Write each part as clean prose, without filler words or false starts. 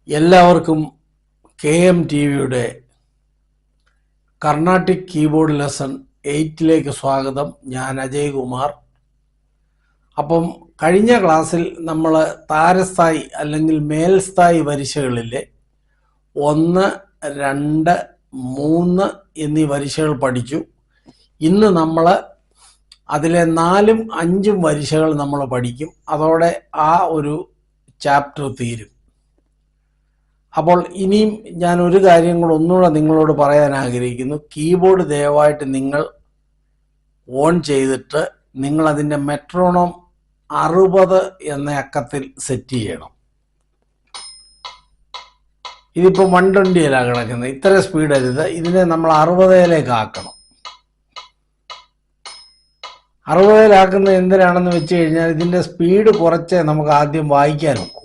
എല്ലാവർക്കും KM TV Carnatic keyboard lesson 8 സ്വാഗതം. ഞാൻ അജയ് കുമാർ. അപ്പം കഴിഞ്ഞ ക്ലാസ്സിൽ നമ്മൾ താരസ്ഥായി അല്ലെങ്കിൽ മേൽസ്ഥായി വരിശകളിലെ 1, 2, 3 എന്നീ വരിശകൾ പഠിച്ചു. ഇന്ന് നമ്മൾ അതിലെ 4ഉം 5ഉം വരിശകൾ നമ്മൾ പഠിക്കും. അതോടെ ആ ഒരു ചാപ്റ്റർ തീരും. അപ്പോൾ ഇനിയും ഞാൻ ഒരു കാര്യം കൂടെ ഒന്നുകൂടെ നിങ്ങളോട് പറയാൻ ആഗ്രഹിക്കുന്നു. കീബോർഡ് ദയവായിട്ട് നിങ്ങൾ ഓൺ ചെയ്തിട്ട് നിങ്ങൾ അതിൻ്റെ മെട്രോണോം 60 എന്ന അക്കത്തിൽ സെറ്റ് ചെയ്യണം. ഇതിപ്പോൾ 120യിലാണ് കിടക്കുന്നത്. ഇത്ര സ്പീഡ് അരുത്. ഇതിനെ നമ്മൾ 60യിലേക്ക് ആക്കണം. 60യിലാക്കുന്നത് എന്തിനാണെന്ന് വെച്ച് കഴിഞ്ഞാൽ ഇതിൻ്റെ സ്പീഡ് കുറച്ചേ നമുക്ക് ആദ്യം വായിക്കാൻ ഒക്കും.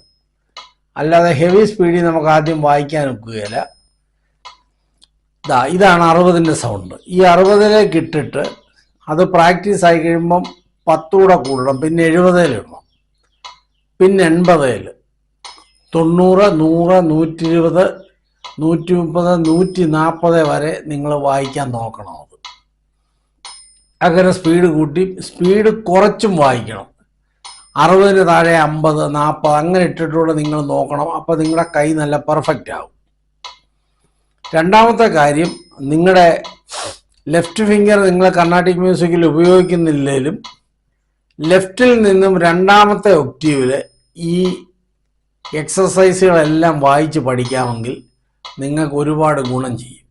അല്ലാതെ ഹെവി സ്പീഡിൽ നമുക്ക് ആദ്യം വായിക്കാൻ ഒക്കുകയില്ല. ഇതാണ് 60ൻ്റെ സൗണ്ട്. ഈ 60യിലേക്ക് ഇട്ടിട്ട് അത് പ്രാക്ടീസ് ആയി കഴിയുമ്പം 10 കൂടെ കൂടണം. പിന്നെ 70ഇടണം. പിന്നെ 80, 90, 100, 120, 130, 140 വരെ നിങ്ങൾ വായിക്കാൻ നോക്കണം. അങ്ങനെ സ്പീഡ് കൂട്ടി സ്പീഡ് കുറച്ചും വായിക്കണം. 60ന് താഴെ 50, 40 അങ്ങനെ ഇട്ടിട്ടുകൂടെ നിങ്ങൾ നോക്കണം. അപ്പോൾ നിങ്ങളുടെ കൈ നല്ല പെർഫെക്റ്റ് ആവും. രണ്ടാമത്തെ കാര്യം, നിങ്ങളുടെ ലെഫ്റ്റ് ഫിംഗർ നിങ്ങൾ കർണാട്ടിക് മ്യൂസിക്കിൽ ഉപയോഗിക്കുന്നില്ലെങ്കിലും ലെഫ്റ്റിൽ നിന്നും രണ്ടാമത്തെ ഒക്ടീവിൽ ഈ എക്സസൈസുകളെല്ലാം വായിച്ച് പഠിക്കാമെങ്കിൽ നിങ്ങൾക്ക് ഒരുപാട് ഗുണം ചെയ്യും.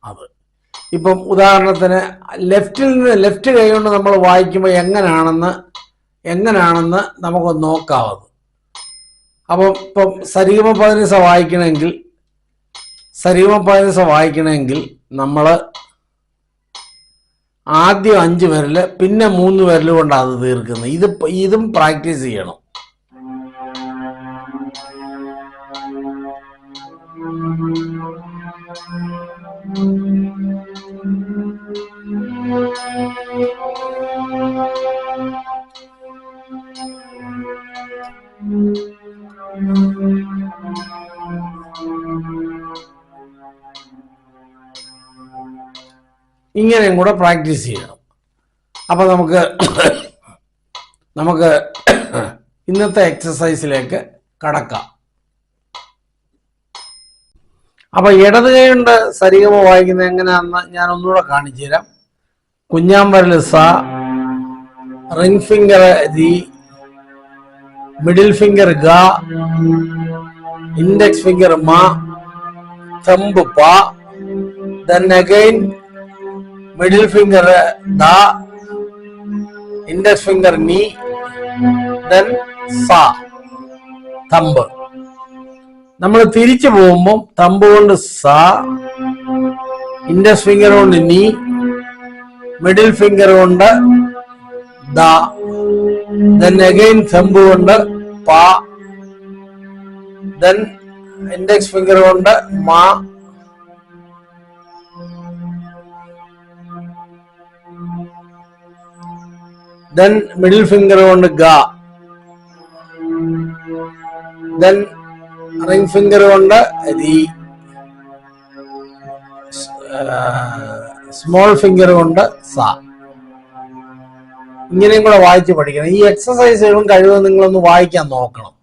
അത് ഇപ്പം ഉദാഹരണത്തിന് ലെഫ്റ്റ് കൈ കൊണ്ട് നമ്മൾ വായിക്കുമ്പോൾ എങ്ങനെയാണെന്ന് നമുക്കൊന്ന് നോക്കാവത്. അപ്പം ഇപ്പം സരിഗമപദനിസ വായിക്കണമെങ്കിൽ നമ്മൾ ആദ്യം 5 വിരൽ പിന്നെ 3 വിരൽ കൊണ്ടാണ് അത് തീർക്കുന്നത്. ഇതും പ്രാക്ടീസ് ചെയ്യണം. ഇങ്ങനെയും കൂടെ പ്രാക്ടീസ് ചെയ്യണം. അപ്പോൾ നമുക്ക് ഇന്നത്തെ എക്സസൈസിലേക്ക് കടക്കാം. അപ്പോൾ ഇടത് കൈ കൊണ്ട് സരിഗമ വായിക്കുന്നത് എങ്ങനെയാണെന്ന് ഞാൻ ഒന്നുകൂടെ കാണിച്ചു തരാം. കുഞ്ഞാമ്പരൽ സ, റിംഗ് ഫിംഗർ രി, മിഡിൽ ഫിംഗർ ഗ, ഇൻഡെക്സ് ഫിംഗർ മ, തമ്പ് പ, then again middle finger da, index finger ni, then sa, thumb. നമ്മൾ തിരിച്ചു പോകുമ്പോൾ തമ്പ് കൊണ്ട് സ, ഇൻഡെക്സ് ഫിംഗർ കൊണ്ട് നീ, മിഡിൽ ഫിംഗർ കൊണ്ട് ദ, then again തമ്പ് കൊണ്ട് പ, then ഇൻഡെക്സ് ഫിംഗർ കൊണ്ട് മ, then middle finger കൊണ്ട് ഗ, then ring finger കൊണ്ട് രി, സ്മോൾ ഫിംഗർ കൊണ്ട് സ. ഇങ്ങനെയും കൂടെ വായിച്ച് പഠിക്കണം. ഈ എക്സസൈസുകളും കഴിവതും നിങ്ങളൊന്ന് വായിക്കാൻ നോക്കണം.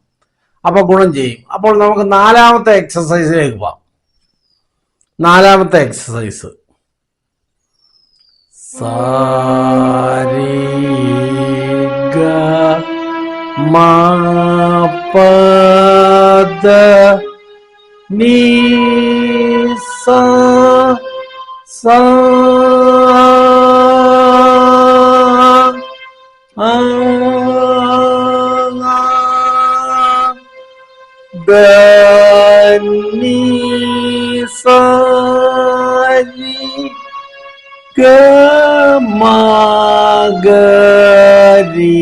അപ്പൊ ഗുണം ചെയ്യും. അപ്പോൾ നമുക്ക് 4ാമത്തെ എക്സസൈസിലേക്ക് പോവാം. 4ാമത്തെ എക്സസൈസ് സാരി ഗ മ പ ദ നീ സ സ ആ ദ നീ സ രി ഗ മ ഗ രി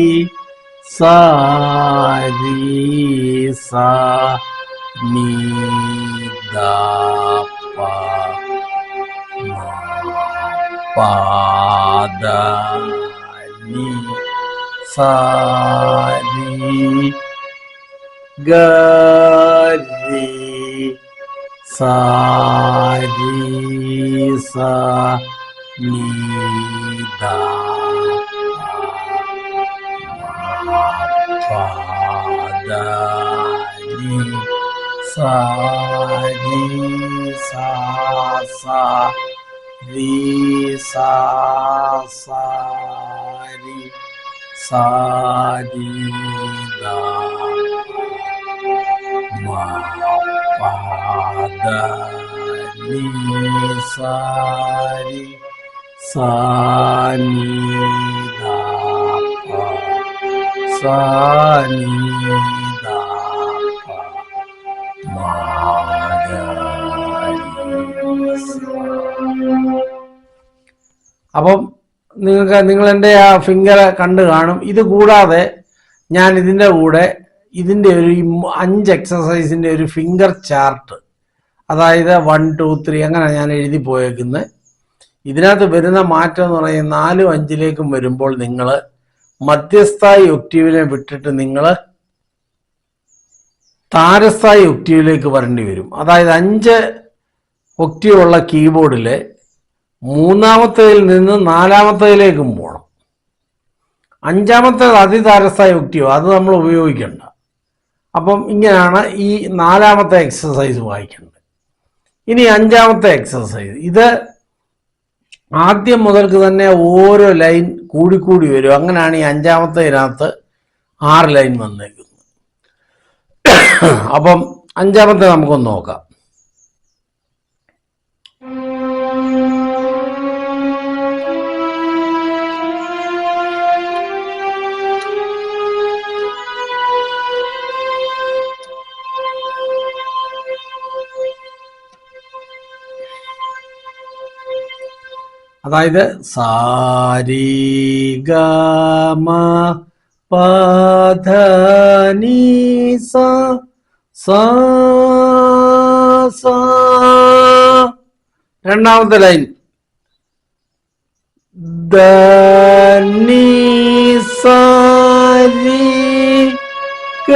സ രി സ നീ ദ പ മ പ ദ നീ സ രി ഗ രി സാ രി സാ നീ ദാ പ ദ നി സാ രി സാ സാ രി സാ സാ രി സാ രി ദാ മ പ ദ നി സാ രി സാ നി ദാ പ സാ നി ദാ പ മ ഗ രി സ. അപ്പം നിങ്ങൾ എൻ്റെ ആ ഫിംഗർ കണ്ടു കാണും. ഇത് കൂടാതെ ഞാൻ ഇതിൻ്റെ കൂടെ ഇതിൻ്റെ ഒരു 5 എക്സസൈസിൻ്റെ ഒരു ഫിംഗർ ചാർട്ട്, അതായത് 1 2 3 അങ്ങനെ ഞാൻ എഴുതി പോയേക്കുന്നത്. ഇതിനകത്ത് വരുന്ന മാറ്റം എന്ന് പറയുന്നത് 4 5 വരുമ്പോൾ നിങ്ങൾ മധ്യസ്ഥായി ഒക്ടീവിനെ വിട്ടിട്ട് നിങ്ങൾ താരസ്ഥായി ഒക്ടീവിലേക്ക് വരേണ്ടി വരും. അതായത് 5 ഒക്ടീവ് ഉള്ള കീബോർഡിൽ 3ാമത്തേതിൽ നിന്ന് 4ാമത്തേതിലേക്കും പോകണം. 5ാമത്തേത് അതിതാരസ്ഥായി ഒക്ടീവ്, അത് നമ്മൾ ഉപയോഗിക്കണ്ട. അപ്പം ഇങ്ങനെയാണ് ഈ 4ാമത്തെ എക്സസൈസ് വായിക്കേണ്ടത്. ഇനി 5ാമത്തെ എക്സസൈസ്, ഇത് ആദ്യം മുതൽക്ക് തന്നെ ഓരോ ലൈൻ കൂടിക്കൂടി വരും. അങ്ങനെയാണ് ഈ 5ാമത്തേതിനകത്ത് 6 ലൈൻ വന്നേക്കുന്നത്. അപ്പം 5ാമത്തെ നമുക്കൊന്ന് നോക്കാം. അതായത് സാരി ഗമ പധ നി സ സ സ. 2ാമത്തെ ലൈൻ ദ നി സ രി ഗ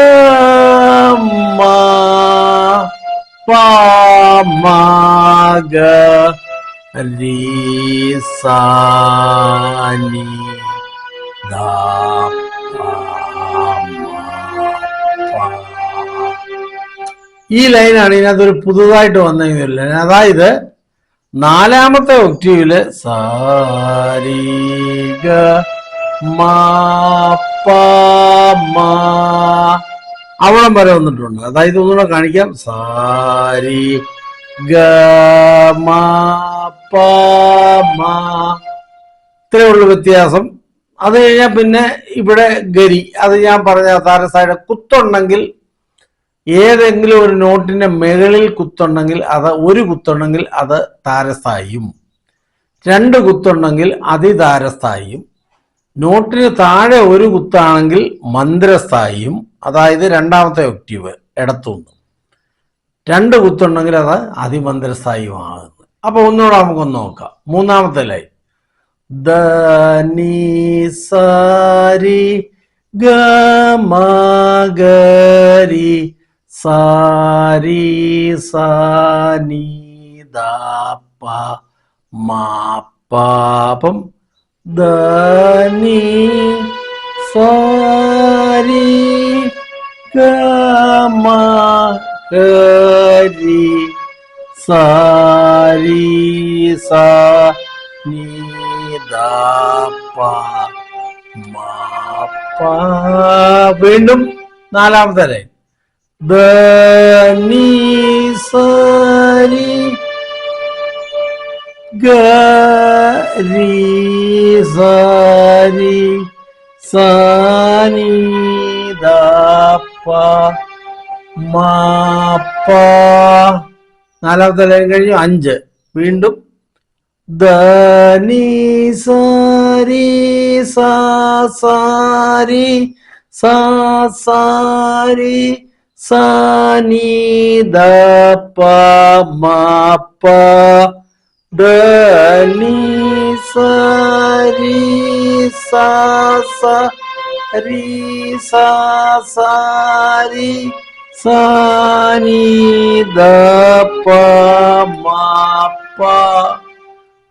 മ പ മ ഗ രി സാ നി ദാ പ മ പ. ഈ ലൈനാണ് ഇതിനകത്തൊരു പുതുതായിട്ട് വന്നില്ല. അതായത് 4ാമത്തെ ഒക്ടീവില് സാരി ഗ മ പ മ അവിടം വരെ വന്നിട്ടുണ്ട്. അതായത് ഒന്നുകൂടെ കാണിക്കാം. സാരി ഗ മ പ മ, ഇത്രയേ ഉള്ളൂ വ്യത്യാസം. അത് കഴിഞ്ഞാൽ പിന്നെ ഇവിടെ ഗരി, അത് ഞാൻ പറഞ്ഞ താരസ്ഥായിയുടെ കുത്തുണ്ടെങ്കിൽ ഏതെങ്കിലും ഒരു നോട്ടിന്റെ മുകളിൽ കുത്തുണ്ടെങ്കിൽ അത് ഒരു കുത്തുണ്ടെങ്കിൽ അത് താരസ്ഥായിയും, 2 കുത്തുണ്ടെങ്കിൽ അതിതാരസ്ഥായിയും, നോട്ടിന് താഴെ ഒരു കുത്താണെങ്കിൽ മന്ത്രസ്ഥായിയും, അതായത് 2ാമത്തെ ഒക്ടീവ് ഇടത്തുനിന്ന്, 2 കുത്തുണ്ടെങ്കിൽ അത് അതിമന്ത്രസ്ഥായിയുമാകുന്നു. അപ്പൊ ഒന്നുകൂടെ നമുക്കൊന്ന് നോക്കാം. 3ാമത്തെ ലൈൻ ദ നി സ രി ഗ മ ഗ രി സാ രി സാ നി ദാ പ മ പ. അപ്പം ദ നി സ രി ഗ മ ഗ രി സാ രി സാ നി ദാ പ മ പ. വീണ്ടും 4ാമത്തെ ലൈൻ ദ നി സ രി ഗ രി സാ രി സാ നി ദാ പ മ പ. 4ാമത്തെ ലൈൻ കഴിഞ്ഞു. 5 വീണ്ടും ദ നി സ രി സാ സാ രി സാ സാ രി സാ നി ദ പ മ പ. ദ നി സ രി സാ സാ രി സാ സാ രി സാനി ദ പ മ പ.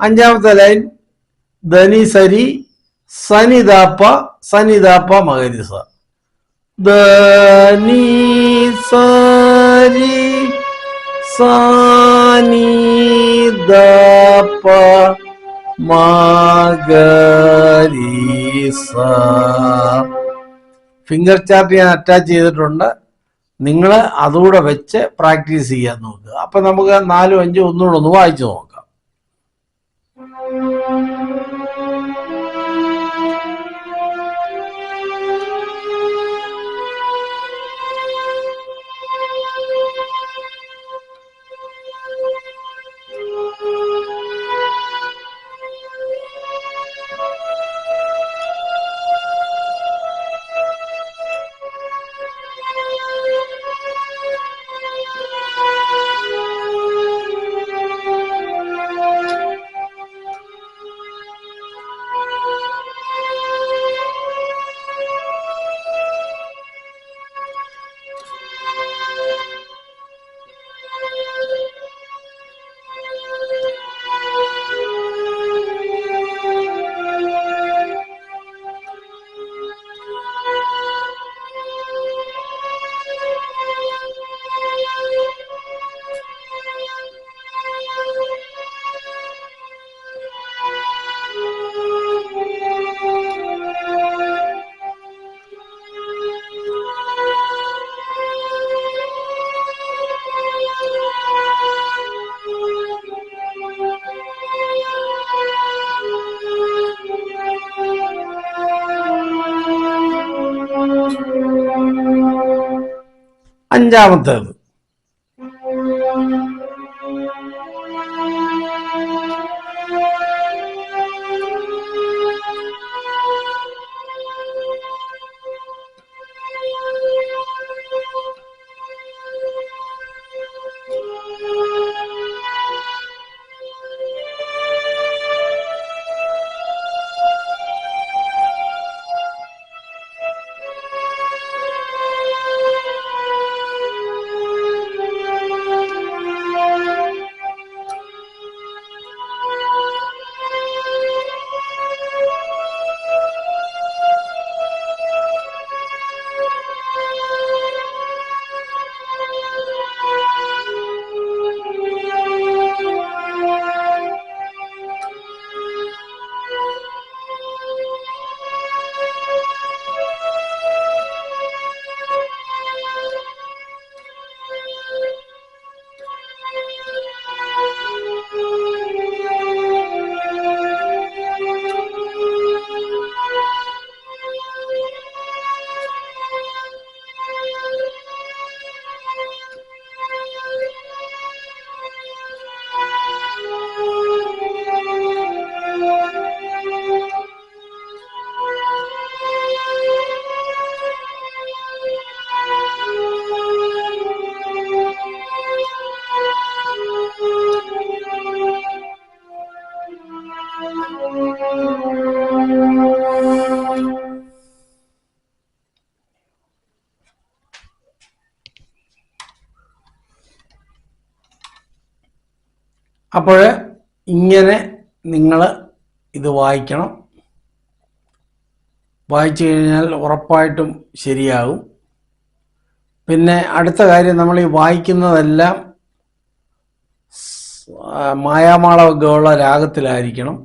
അഞ്ചാമത്തെ ലൈൻ ധനി സരി സനിതാപ്പ സനിതാപ്പ മകരിസ. ധനി സരി സാനിതാപ്പ മകരിസ. ഫിംഗർ ചാർട്ട് ഞാൻ അറ്റാച്ച് ചെയ്തിട്ടുണ്ട്. നിങ്ങൾ അതുകൂടെ വെച്ച് പ്രാക്ടീസ് ചെയ്യാൻ നോക്കുക. അപ്പം നമുക്ക് 4, 5 ഒന്നുകൂടെ ഒന്ന് വായിച്ചു നോക്കാം. അഞ്ചാമത്തേത് അപ്പോൾ ഇങ്ങനെ നിങ്ങൾ ഇത് വായിക്കണം. വായിച്ചു കഴിഞ്ഞാൽ ഉറപ്പായിട്ടും ശരിയാകും. പിന്നെ അടുത്ത കാര്യം, നമ്മൾ ഈ വായിക്കുന്നതെല്ലാം മായാമാളവ രാഗത്തിലായിരിക്കണം.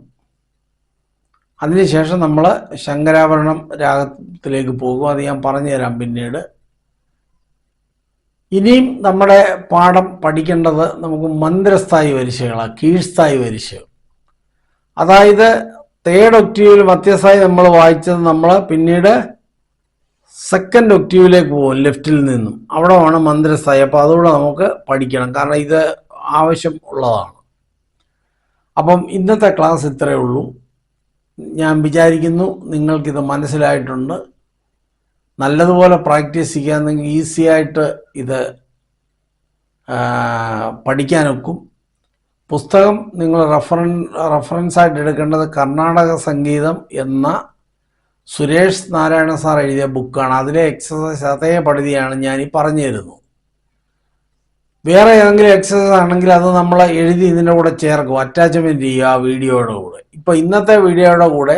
അതിനുശേഷം നമ്മൾ ശങ്കരാഭരണം രാഗത്തിലേക്ക് പോകും. അത് ഞാൻ പറഞ്ഞുതരാം പിന്നീട്. ഇനിയും നമ്മുടെ പാഠം പഠിക്കേണ്ടത് നമുക്ക് മന്ത്രസ്ഥായി വരിശകളാണ്, കീഴ്സ്ഥായി വരിശകൾ. അതായത് തേർഡ് ഒക്ടീവിൽ മധ്യസ്ഥായി നമ്മൾ വായിച്ചത് നമ്മൾ പിന്നീട് സെക്കൻഡ് ഒക്ടീവിലേക്ക് പോകും ലെഫ്റ്റിൽ നിന്നും. അവിടെ വേണം മന്ത്രസ്ഥായി. അപ്പോൾ അതുകൂടെ നമുക്ക് പഠിക്കണം, കാരണം ഇത് ആവശ്യം ഉള്ളതാണ്. അപ്പം ഇന്നത്തെ ക്ലാസ് ഇത്രയേ ഉള്ളൂ. ഞാൻ വിചാരിക്കുന്നു നിങ്ങൾക്കിത് മനസ്സിലായിട്ടുണ്ട്. നല്ലതുപോലെ പ്രാക്ടീസ് ചെയ്യാമെന്നെങ്കിൽ ഈസി ആയിട്ട് ഇത് പഠിക്കാനൊക്കും. പുസ്തകം നിങ്ങൾ റെഫറൻസായിട്ട് എടുക്കേണ്ടത് കർണാടക സംഗീതം എന്ന സുരേഷ് നാരായണ സാർ എഴുതിയ ബുക്കാണ്. അതിലെ എക്സസൈസ് അതേ പടുതിയാണ് ഞാനീ പറഞ്ഞു തരുന്നത്. വേറെ ഏതെങ്കിലും എക്സസൈസ് ആണെങ്കിൽ അത് നമ്മൾ എഴുതി ഇതിൻ്റെ കൂടെ ചേർക്കും, അറ്റാച്ച്മെൻറ്റ് ചെയ്യുക ആ വീഡിയോയുടെ കൂടെ. ഇപ്പോൾ ഇന്നത്തെ വീഡിയോയുടെ കൂടെ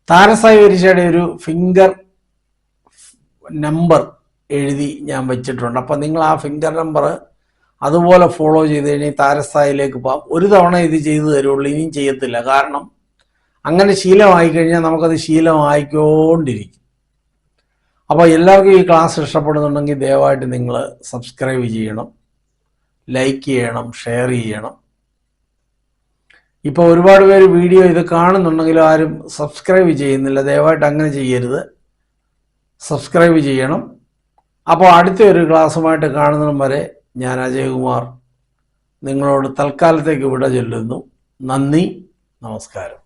താരസ്ഥായി വരിശയുടെ ഒരു ഫിംഗർ നമ്പർ എഴുതി ഞാൻ വെച്ചിട്ടുണ്ട്. അപ്പം നിങ്ങൾ ആ ഫിംഗർ നമ്പർ അതുപോലെ ഫോളോ ചെയ്ത് കഴിഞ്ഞാൽ താരസ്ഥായിലേക്ക് പോകാം. ഒരു തവണ ഇത് ചെയ്തു തരുള്ളൂ, ഇനിയും ചെയ്യത്തില്ല. കാരണം അങ്ങനെ ശീലമായി കഴിഞ്ഞാൽ നമുക്കത് ശീലമായിക്കൊണ്ടിരിക്കും. അപ്പോൾ എല്ലാവർക്കും ഈ ക്ലാസ് ഇഷ്ടപ്പെടുന്നുണ്ടെങ്കിൽ ദയവായിട്ട് നിങ്ങൾ സബ്സ്ക്രൈബ് ചെയ്യണം, ലൈക്ക് ചെയ്യണം, ഷെയർ ചെയ്യണം. ഇപ്പോൾ ഒരുപാട് പേര് വീഡിയോ ഇത് കാണുന്നുണ്ടെങ്കിലും ആരും സബ്സ്ക്രൈബ് ചെയ്യുന്നില്ല. ദയവായിട്ട് അങ്ങനെ ചെയ്യരുത്, സബ്സ്ക്രൈബ് ചെയ്യണം. അപ്പോൾ അടുത്ത ഒരു ക്ലാസ്സുമായിട്ട് കാണുന്നതും വരെ ഞാൻ അജയകുമാർ നിങ്ങളോട് തൽക്കാലത്തേക്ക് വിട ചൊല്ലുന്നു. നന്ദി, നമസ്കാരം.